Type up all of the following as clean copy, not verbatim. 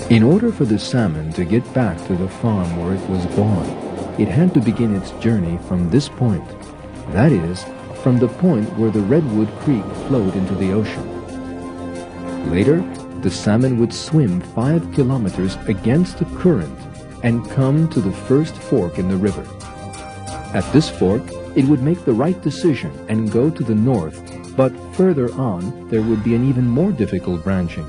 In order for the salmon to get back to the farm where it was born, it had to begin its journey from this point. That is, from the point where the Redwood Creek flowed into the ocean. Later, the salmon would swim 5 kilometers against the current and come to the first fork in the river. At this fork, it would make the right decision and go to the north, but further on, there would be an even more difficult branching.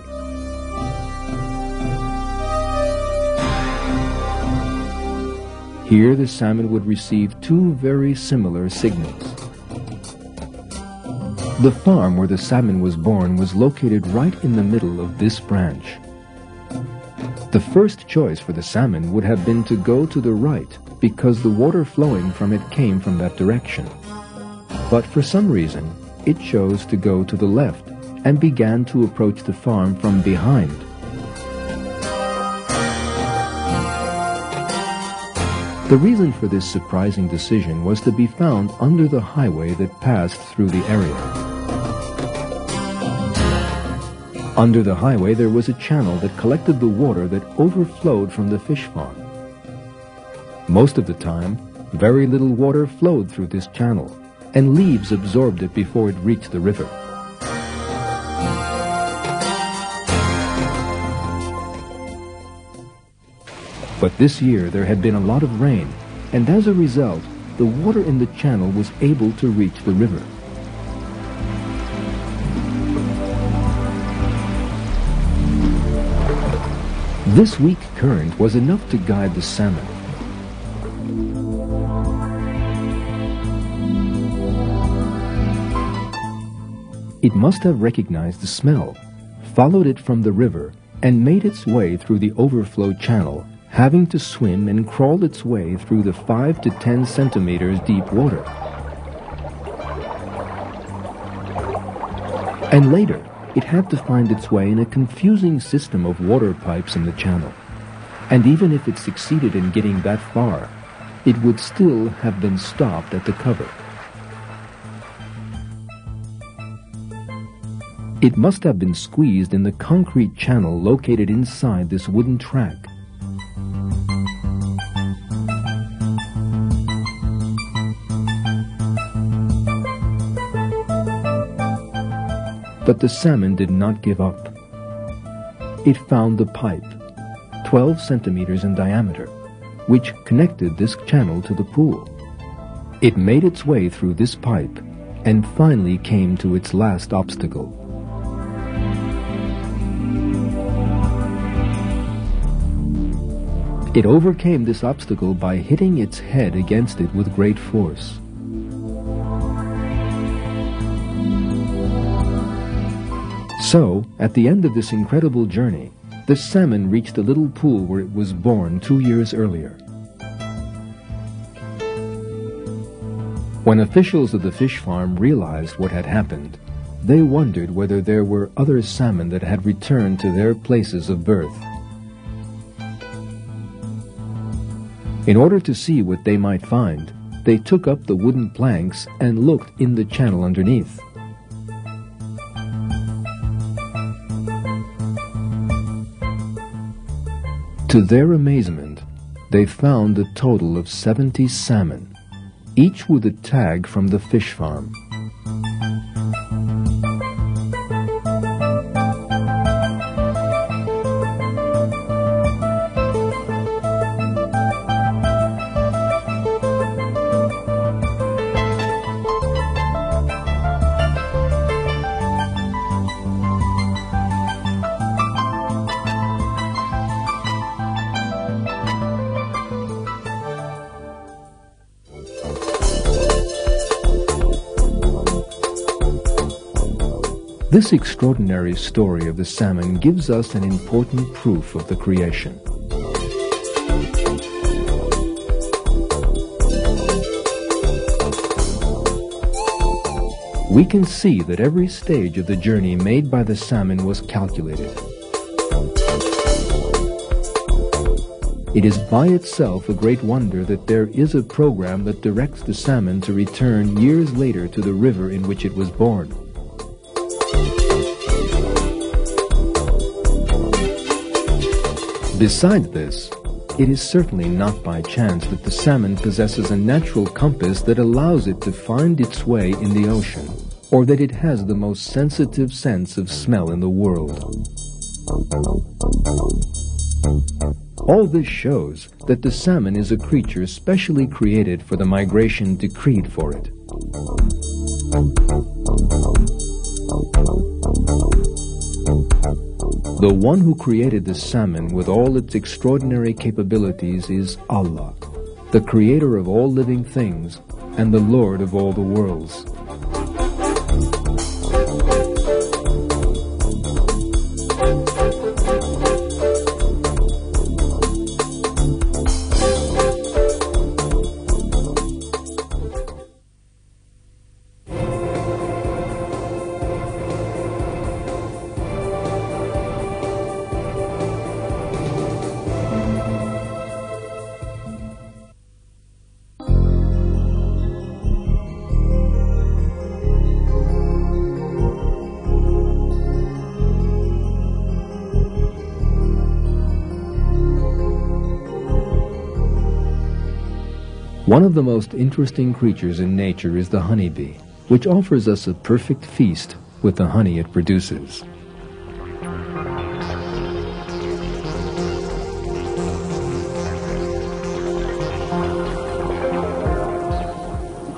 Here, the salmon would receive 2 very similar signals. The farm where the salmon was born was located right in the middle of this branch. The first choice for the salmon would have been to go to the right because the water flowing from it came from that direction. But for some reason, it chose to go to the left and began to approach the farm from behind. The reason for this surprising decision was to be found under the highway that passed through the area. Under the highway there was a channel that collected the water that overflowed from the fish farm. Most of the time, very little water flowed through this channel, and leaves absorbed it before it reached the river. But this year there had been a lot of rain, and as a result, the water in the channel was able to reach the river. This weak current was enough to guide the salmon. It must have recognized the smell, followed it from the river, and made its way through the overflow channel, having to swim and crawl its way through the 5 to 10 centimeters deep water. And later, it had to find its way in a confusing system of water pipes in the channel. And even if it succeeded in getting that far, it would still have been stopped at the cover. It must have been squeezed in the concrete channel located inside this wooden track. But the salmon did not give up. It found the pipe, 12 centimeters in diameter, which connected this channel to the pool. It made its way through this pipe and finally came to its last obstacle. It overcame this obstacle by hitting its head against it with great force. So, at the end of this incredible journey, the salmon reached the little pool where it was born 2 years earlier. When officials of the fish farm realized what had happened, they wondered whether there were other salmon that had returned to their places of birth. In order to see what they might find, they took up the wooden planks and looked in the channel underneath. To their amazement, they found a total of 70 salmon, each with a tag from the fish farm. This extraordinary story of the salmon gives us an important proof of the creation. We can see that every stage of the journey made by the salmon was calculated. It is by itself a great wonder that there is a program that directs the salmon to return years later to the river in which it was born. Besides this, it is certainly not by chance that the salmon possesses a natural compass that allows it to find its way in the ocean, or that it has the most sensitive sense of smell in the world. All this shows that the salmon is a creature specially created for the migration decreed for it. The one who created the salmon with all its extraordinary capabilities is Allah, the creator of all living things and the Lord of all the worlds. One of the most interesting creatures in nature is the honeybee, which offers us a perfect feast with the honey it produces.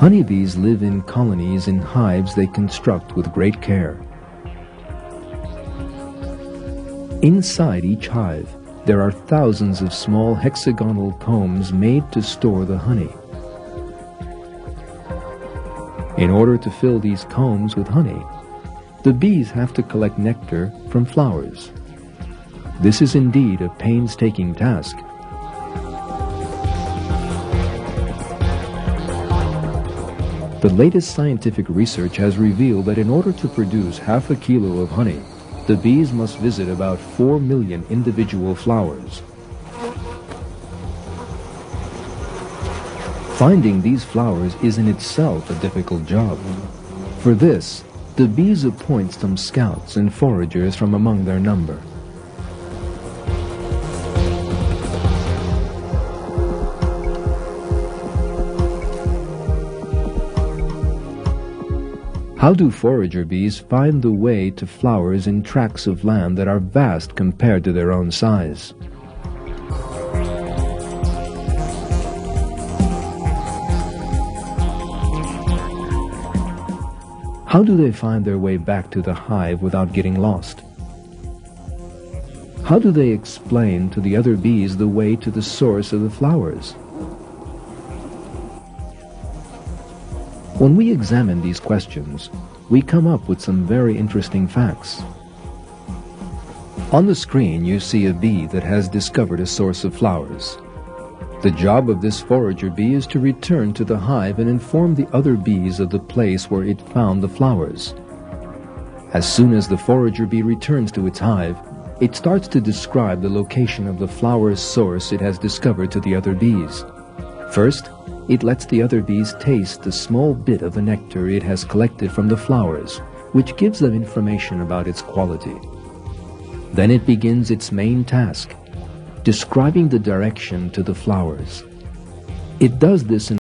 Honeybees live in colonies in hives they construct with great care. Inside each hive, there are thousands of small hexagonal combs made to store the honey. In order to fill these combs with honey, the bees have to collect nectar from flowers. This is indeed a painstaking task. The latest scientific research has revealed that in order to produce half a kilo of honey, the bees must visit about 4 million individual flowers. Finding these flowers is in itself a difficult job. For this, the bees appoint some scouts and foragers from among their number. How do forager bees find the way to flowers in tracts of land that are vast compared to their own size? How do they find their way back to the hive without getting lost? How do they explain to the other bees the way to the source of the flowers? When we examine these questions, we come up with some very interesting facts. On the screen you see a bee that has discovered a source of flowers. The job of this forager bee is to return to the hive and inform the other bees of the place where it found the flowers. As soon as the forager bee returns to its hive, it starts to describe the location of the flower's source it has discovered to the other bees. First, it lets the other bees taste a small bit of the nectar it has collected from the flowers, which gives them information about its quality. Then it begins its main task, describing the direction to the flowers. It does this in